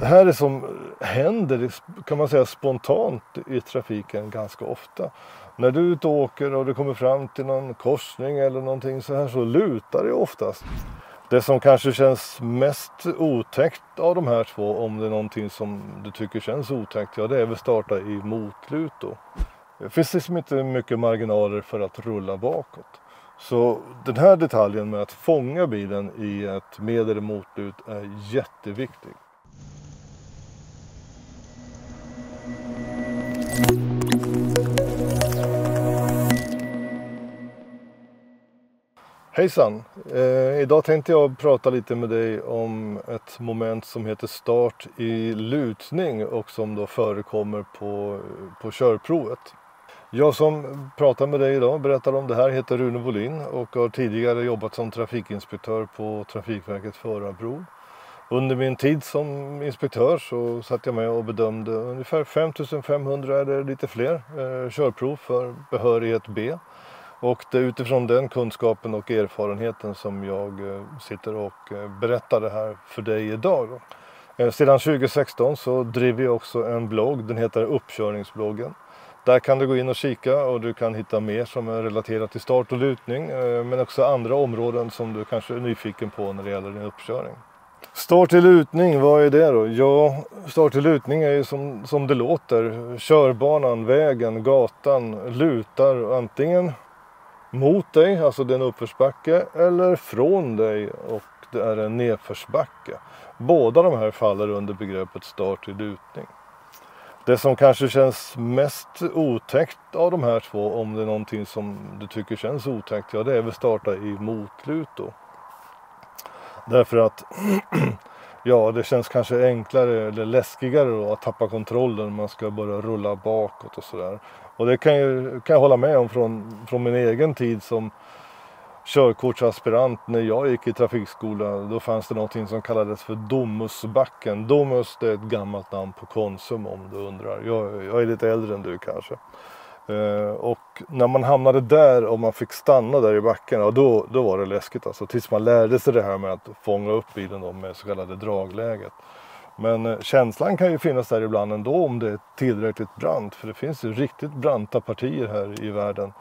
Det här är som händer, kan man säga, spontant i trafiken ganska ofta. När du är ute och åker och du kommer fram till någon korsning eller någonting så här, så lutar det oftast. Det som kanske känns mest otäckt av de här två, om det är någonting som du tycker känns otäckt, ja, det är väl starta i motlut då. Det finns liksom inte mycket marginaler för att rulla bakåt. Så den här detaljen med att fånga bilen i ett med- eller motlut är jätteviktig. Hejsan! Idag tänkte jag prata lite med dig om ett moment som heter start i lutning och som då förekommer på körprovet. Jag som pratar med dig idag, berättar om det här, heter Rune Wåhlin och har tidigare jobbat som trafikinspektör på Trafikverkets förarprov. Under min tid som inspektör så satt jag med och bedömde ungefär 5500 eller lite fler körprov för behörighet B. Och det är utifrån den kunskapen och erfarenheten som jag sitter och berättar det här för dig idag. Sedan 2016 så driver jag också en blogg, den heter Uppkörningsbloggen. Där kan du gå in och kika och du kan hitta mer som är relaterat till start och lutning, men också andra områden som du kanske är nyfiken på när det gäller din uppkörning. Start i lutning, vad är det då? Ja, start i lutning är ju som det låter. Körbanan, vägen, gatan lutar antingen mot dig, alltså det är en uppförsbacke, eller från dig och det är en nedförsbacke. Båda de här faller under begreppet start i lutning. Det som kanske känns mest otäckt av de här två, om det är någonting som du tycker känns otäckt, ja, det är väl starta i motlut då. Därför att ja, det känns kanske enklare eller läskigare då att tappa kontrollen när man ska börja rulla bakåt och sådär. Och det kan jag hålla med om från min egen tid som körkortsaspirant. När jag gick i trafikskola, då fanns det någonting som kallades för Domusbacken. Domus, det är ett gammalt namn på Konsum om du undrar. Jag är lite äldre än du kanske. Och när man hamnade där och man fick stanna där i backen, ja, då var det läskigt alltså. Tills man lärde sig det här med att fånga upp bilen då med så kallade dragläget. Men känslan kan ju finnas där ibland ändå om det är tillräckligt brant. För det finns ju riktigt branta partier här i världen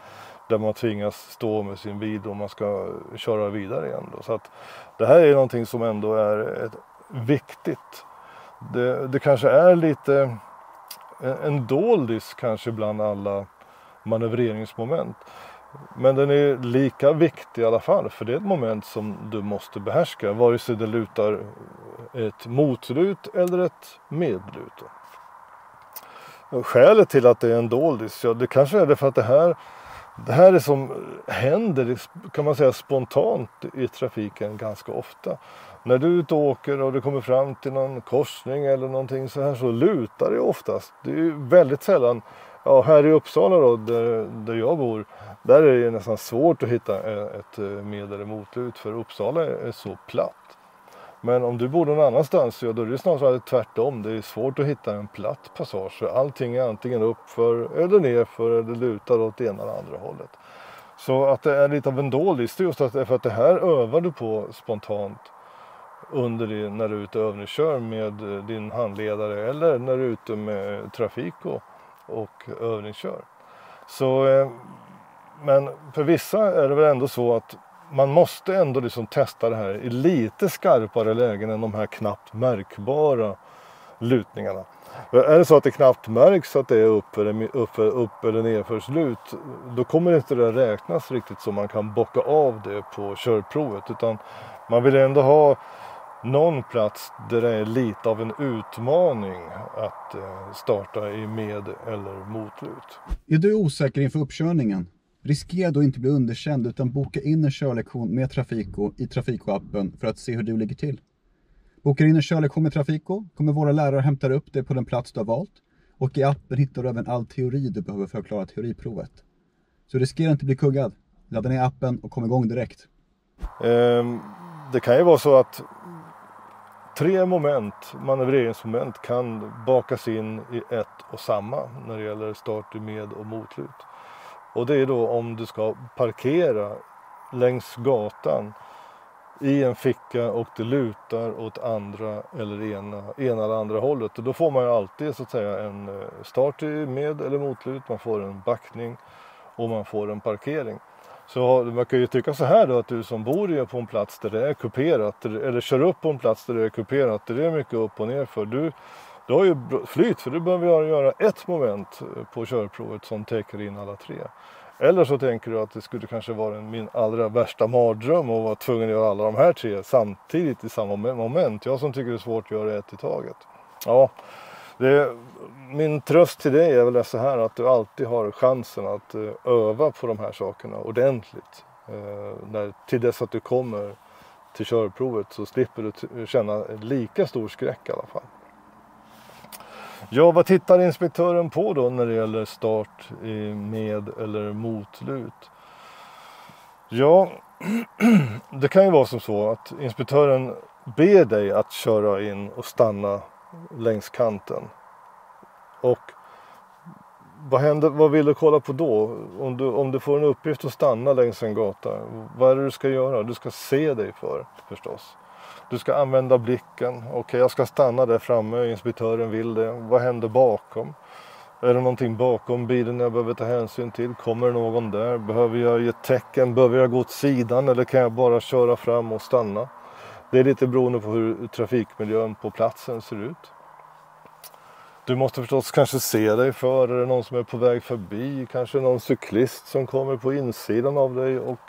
där man tvingas stå med sin bil och man ska köra vidare igen då. Så att det här är någonting som ändå är viktigt. Det kanske är lite en doldis kanske bland alla manövreringsmoment. Men den är lika viktig i alla fall, för det är ett moment som du måste behärska, vare sig det lutar ett motlut eller ett medlut. Och skälet till att det är en doldis, ja, det kanske är det för att det här är som händer, kan man säga, spontant i trafiken ganska ofta. När du är ute och åker och du kommer fram till någon korsning eller någonting så här, så lutar det oftast. Det är ju väldigt sällan, ja, här i Uppsala då, där jag bor, där är det nästan svårt att hitta ett med- eller motlut, för Uppsala är så platt. Men om du bor någon annanstans, ja, då är det snarare tvärtom. Det är svårt att hitta en platt passage. Allting är antingen uppför eller nerför eller lutar åt det ena eller andra hållet. Så att det är lite av en doldis, just för att det här övar du på spontant när du är ute och övningskör med din handledare eller när du är ute med trafik och övningskör. Så, men för vissa är det väl ändå så att man måste ändå liksom testa det här i lite skarpare lägen än de här knappt märkbara lutningarna. Är det så att det knappt märks att det är upp eller nedförslut, då kommer inte det räknas riktigt så man kan bocka av det på körprovet, utan man vill ändå ha någon plats där det är lite av en utmaning att starta i med- eller motlut. Är du osäker inför uppkörningen? Riskera då inte bli underkänd, utan boka in en körlektion med Trafiko i Trafiko-appen för att se hur du ligger till. Bokar in en körlektion med Trafiko kommer våra lärare hämta upp dig på den plats du har valt, och i appen hittar du även all teori du behöver för att klara teoriprovet. Så riskera inte bli kuggad. Ladda ner appen och kom igång direkt. Det kan ju vara så att 3 manövreringsmoment kan bakas in i ett och samma när det gäller start i med- och motlut. Och det är då om du ska parkera längs gatan i en ficka och det lutar åt ena eller andra hållet. Och då får man ju alltid så att säga en start med eller motlut, man får en backning och man får en parkering. Så man kan ju tycka så här då, att du som bor på en plats där det är kuperat eller kör upp på en plats där det är kuperat, där det är mycket upp och ner för. Du har ju flyt, för du behöver göra ett moment på körprovet som täcker in alla tre. Eller så tänker du att det skulle kanske vara min allra värsta mardröm att vara tvungen att göra alla de här tre samtidigt i samma moment. Jag som tycker det är svårt att göra ett i taget. Ja, min tröst till dig är väl så här, att du alltid har chansen att öva på de här sakerna ordentligt. Till dess att du kommer till körprovet så slipper du känna lika stor skräck i alla fall. Ja, vad tittar inspektören på då när det gäller start med eller motlut? Ja, det kan ju vara som så att inspektören ber dig att köra in och stanna längs kanten. Och vad vill du kolla på då? Om du får en uppgift att stanna längs en gata, vad är det du ska göra? Du ska se dig för förstås. Du ska använda blicken. Okej, jag ska stanna där framme, inspektören vill det. Vad händer bakom? Är det någonting bakom bilen jag behöver ta hänsyn till? Kommer någon där? Behöver jag ge ett tecken? Behöver jag gå åt sidan? Eller kan jag bara köra fram och stanna? Det är lite beroende på hur trafikmiljön på platsen ser ut. Du måste förstås kanske se dig för. Är det någon som är på väg förbi? Kanske någon cyklist som kommer på insidan av dig och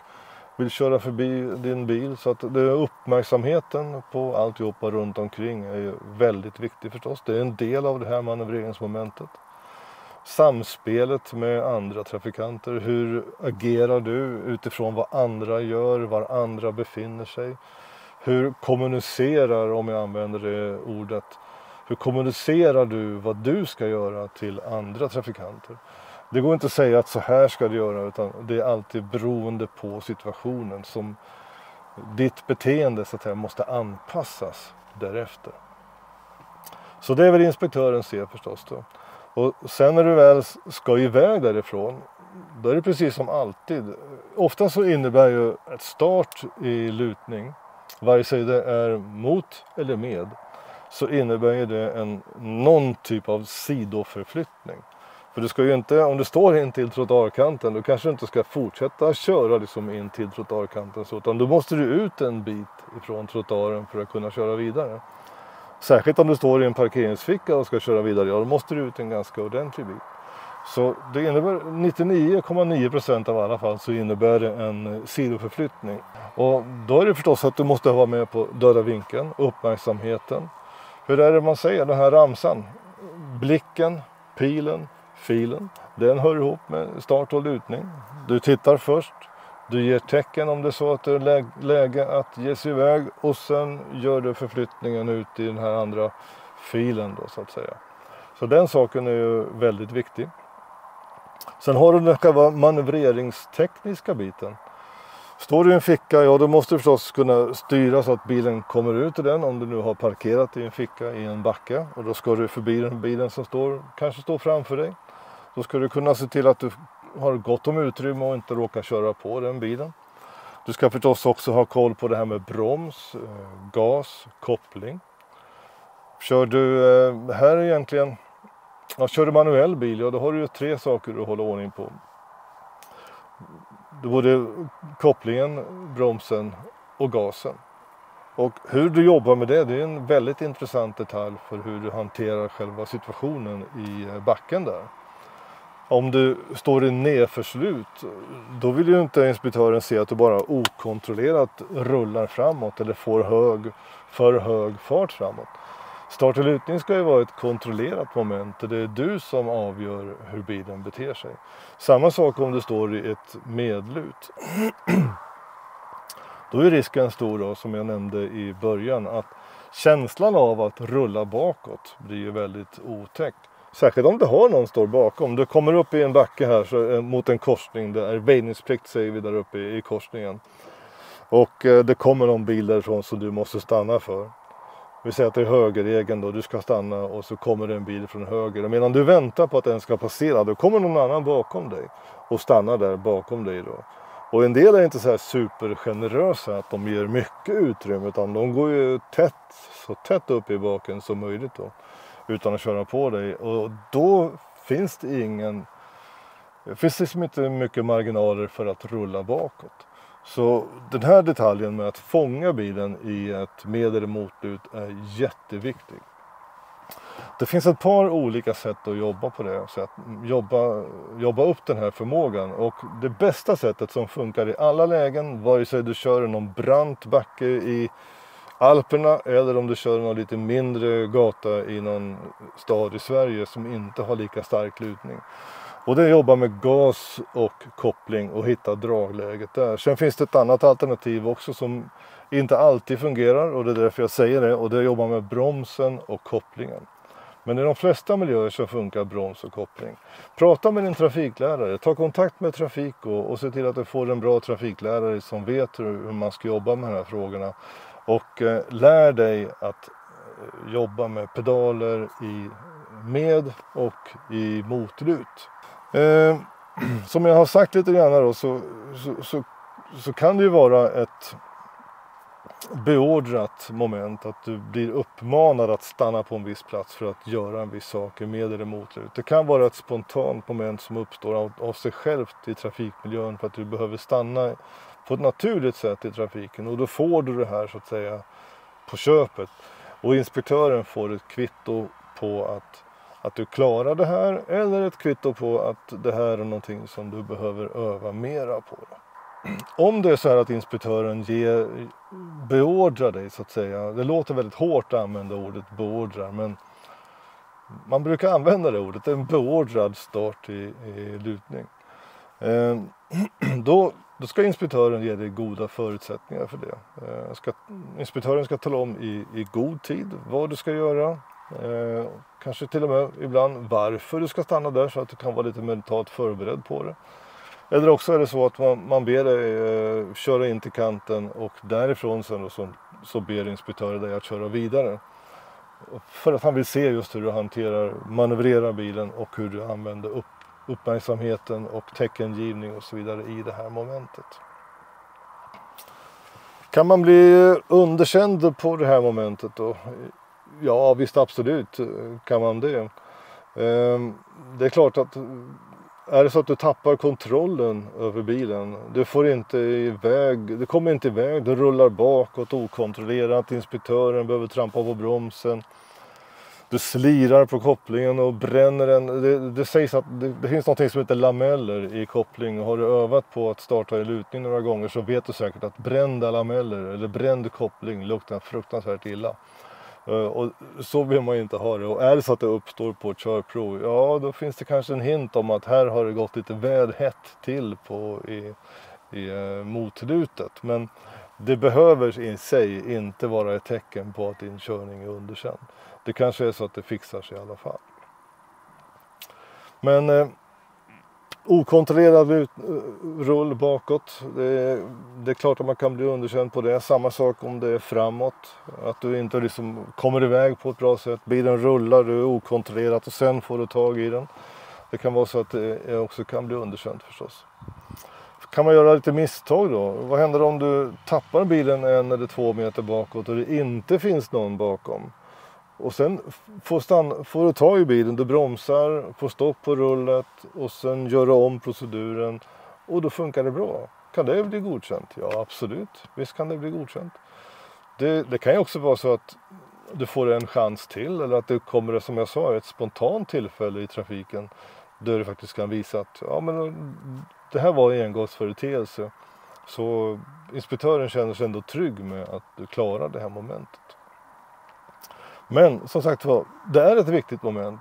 vill köra förbi din bil. Så att uppmärksamheten på alltihopa runt omkring är ju väldigt viktig förstås. Det är en del av det här manövreringsmomentet. Samspelet med andra trafikanter. Hur agerar du utifrån vad andra gör, var andra befinner sig? Hur kommunicerar, om jag använder det ordet, hur kommunicerar du vad du ska göra till andra trafikanter? Det går inte att säga att så här ska du göra, utan det är alltid beroende på situationen som ditt beteende så att säga måste anpassas därefter. Så det är väl inspektören ser förstås då. Och sen när du väl ska iväg därifrån, då är det precis som alltid. Ofta så innebär ju ett start i lutning, vare sig det är mot eller med, så innebär ju det någon typ av sidoförflyttning. För du ska ju inte, om du står in till trottoarkanten, då kanske du inte ska fortsätta köra liksom in till trottoarkanten, utan då måste du ut en bit ifrån trottoaren för att kunna köra vidare. Särskilt om du står i en parkeringsficka och ska köra vidare, ja, då måste du ut en ganska ordentlig bit. Så det innebär 99,9% av alla fall så innebär det en sidoförflyttning. Och då är det förstås att du måste vara med på döda vinkeln, uppmärksamheten. Hur är det man säger, den här ramsan? Blicken, pilen, filen, den hör ihop med start och lutning. Du tittar först, du ger tecken om det är så att det är läge att ge sig iväg och sen gör du förflyttningen ut i den här andra filen då så att säga. Så den saken är ju väldigt viktig. Sen har du den själva manövreringstekniska biten. Står du i en ficka, ja då måste du förstås kunna styra så att bilen kommer ut ur den om du nu har parkerat i en ficka i en backe. Och då ska du förbi den bilen som kanske står framför dig. Då ska du kunna se till att du har gott om utrymme och inte råkar köra på den bilen. Du ska förstås också ha koll på det här med broms, gas, koppling. Kör du manuell bil, ja då har du ju 3 saker att hålla ordning på. Det är både kopplingen, bromsen och gasen. Och hur du jobbar med det är en väldigt intressant detalj för hur du hanterar själva situationen i backen där. Om du står i nedförslut, då vill ju inte inspektören se att du bara okontrollerat rullar framåt eller får för hög fart framåt. Start och lutning ska ju vara ett kontrollerat moment. Det är du som avgör hur bilen beter sig. Samma sak om du står i ett medlut. Då är risken stor då, som jag nämnde i början, att känslan av att rulla bakåt blir ju väldigt otäck. Särskilt om du har någon står bakom. Du kommer upp i en backe här mot en korsning. Det är väjningsplikt säger vi där uppe i korsningen. Och det kommer någon bil därifrån som du måste stanna för. Vi säger att det är högerregeln då, du ska stanna och så kommer det en bil från höger. Och medan du väntar på att den ska passera, då kommer någon annan bakom dig och stannar där bakom dig då. Och en del är inte så här supergenerösa att de ger mycket utrymme, utan de går ju så tätt upp i baken som möjligt då, utan att köra på dig. Och då finns det liksom inte mycket marginaler för att rulla bakåt. Så den här detaljen med att fånga bilen i ett med- eller motlut är jätteviktig. Det finns ett par olika sätt att jobba på det, så att jobba upp den här förmågan. Och det bästa sättet som funkar i alla lägen, vare sig du kör någon brant backe i Alperna eller om du kör någon lite mindre gata i någon stad i Sverige som inte har lika stark lutning. Och det är att jobba med gas och koppling och hitta dragläget där. Sen finns det ett annat alternativ också som inte alltid fungerar, och det är därför jag säger det. Och det är att jobba med bromsen och kopplingen. Men i de flesta miljöer så funkar broms och koppling. Prata med din trafiklärare, ta kontakt med Trafiko och se till att du får en bra trafiklärare som vet hur man ska jobba med de här frågorna. Och lär dig att jobba med pedaler i med och i motlut. Som jag har sagt lite grann då, så kan det ju vara ett beordrat moment att du blir uppmanad att stanna på en viss plats för att göra en viss sak med eller motlut. Det kan vara ett spontant moment som uppstår av sig självt i trafikmiljön för att du behöver stanna på ett naturligt sätt i trafiken, och då får du det här så att säga på köpet. Och inspektören får ett kvitto på att du klarar det här, eller ett kvitto på att det här är någonting som du behöver öva mera på. Om det är så här att inspektören beordrar dig så att säga, det låter väldigt hårt att använda ordet beordrar, men man brukar använda det ordet, en beordrad start i lutning. Då ska inspektören ge dig goda förutsättningar för det. Inspektören ska tala om i god tid vad du ska göra. Kanske till och med ibland varför du ska stanna där, så att du kan vara lite mentalt förberedd på det. Eller också är det så att man ber dig köra in till kanten, och därifrån sen så ber inspektören dig att köra vidare. För att han vill se just hur du manövrerar bilen och hur du använder uppmärksamheten och teckengivning och så vidare i det här momentet. Kan man bli underkänd på det här momentet då? Ja, visst, absolut kan man det. Det är klart att är det så att du tappar kontrollen över bilen, du kommer inte iväg, du rullar bakåt okontrollerat, inspektören behöver trampa på bromsen, du slirar på kopplingen och bränner den. Det sägs att det finns något som heter lameller i koppling, och har du övat på att starta i lutning några gånger så vet du säkert att brända lameller eller bränd koppling luktar fruktansvärt illa. Och så vill man ju inte ha det. Och är det så att det uppstår på ett körprov, ja då finns det kanske en hint om att här har det gått lite väl hett till i motlutet. Men det behöver i sig inte vara ett tecken på att din körning är underkänd. Det kanske är så att det fixar sig i alla fall. Men okontrollerad rull bakåt, det är klart att man kan bli underkänd på det. Samma sak om det är framåt, att du inte liksom kommer iväg på ett bra sätt. Bilen rullar, du är okontrollerat och sen får du tag i den. Det kan vara så att det också kan bli underkänt förstås. Kan man göra lite misstag då? Vad händer om du tappar bilen 1 eller 2 meter bakåt och det inte finns någon bakom? Och sen får du ta i bilen, du bromsar, får stopp på rullet och sen göra om proceduren och då funkar det bra. Kan det bli godkänt? Ja, absolut. Visst kan det bli godkänt. Det kan ju också vara så att du får en chans till, eller att det kommer, som jag sa, ett spontant tillfälle i trafiken där du faktiskt kan visa att ja, men det här var en engångsföreteelse. Så inspektören känner sig ändå trygg med att du klarar det här momentet. Men som sagt var, det är ett viktigt moment.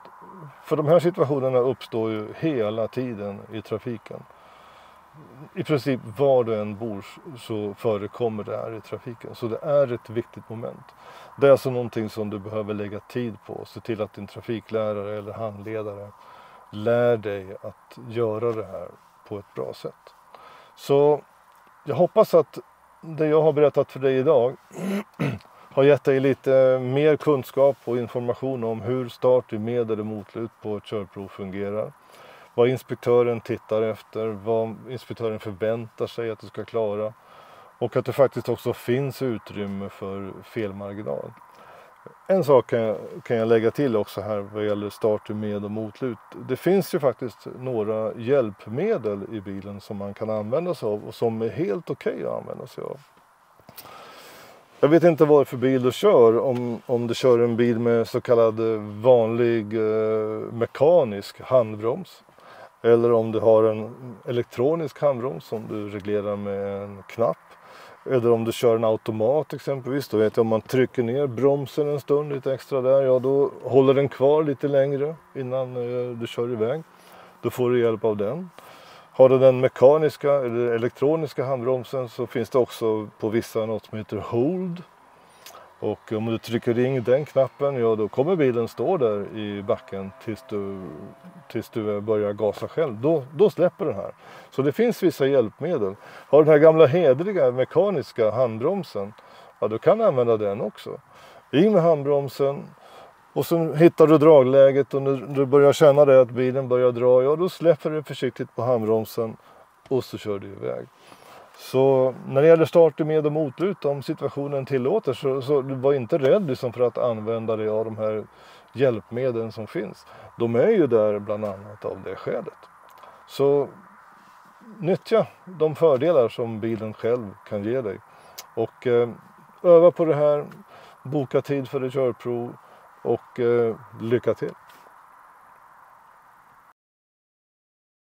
För de här situationerna uppstår ju hela tiden i trafiken. I princip var du än bor så förekommer det här i trafiken. Så det är ett viktigt moment. Det är alltså någonting som du behöver lägga tid på. Se till att din trafiklärare eller handledare lär dig att göra det här på ett bra sätt. Så jag hoppas att det jag har berättat för dig idag har gett dig lite mer kunskap och information om hur start i med- eller motlut på ett körprov fungerar. vad inspektören tittar efter, vad inspektören förväntar sig att du ska klara och att det faktiskt också finns utrymme för felmarginal. En sak kan jag lägga till också här vad gäller starter med och motlut. Det finns ju faktiskt några hjälpmedel i bilen som man kan använda sig av och som är helt okej att använda sig av. Jag vet inte vad för bil du kör, om du kör en bil med så kallad vanlig mekanisk handbroms. Eller om du har en elektronisk handbroms som du reglerar med en knapp. Eller om du kör en automat exempelvis, då vet jag om man trycker ner bromsen en stund lite extra där, ja då håller den kvar lite längre innan du kör iväg. Då får du hjälp av den. Har du den mekaniska eller elektroniska handbromsen så finns det också på vissa något som heter hold. Och om du trycker in den knappen, ja då kommer bilen stå där i backen tills du börjar gasa själv. Då släpper den här. Så det finns vissa hjälpmedel. Har du den här gamla hedriga mekaniska handbromsen, ja då kan du använda den också. In med handbromsen och så hittar du dragläget och när du börjar känna det att bilen börjar dra, ja då släpper du försiktigt på handbromsen och så kör du iväg. Så när det gäller starter med och motlut, om situationen tillåter så var inte rädd liksom för att använda dig av de här hjälpmedlen som finns. De är ju där bland annat av det skälet. Så nyttja de fördelar som bilen själv kan ge dig. Och öva på det här, boka tid för ett körprov och lycka till.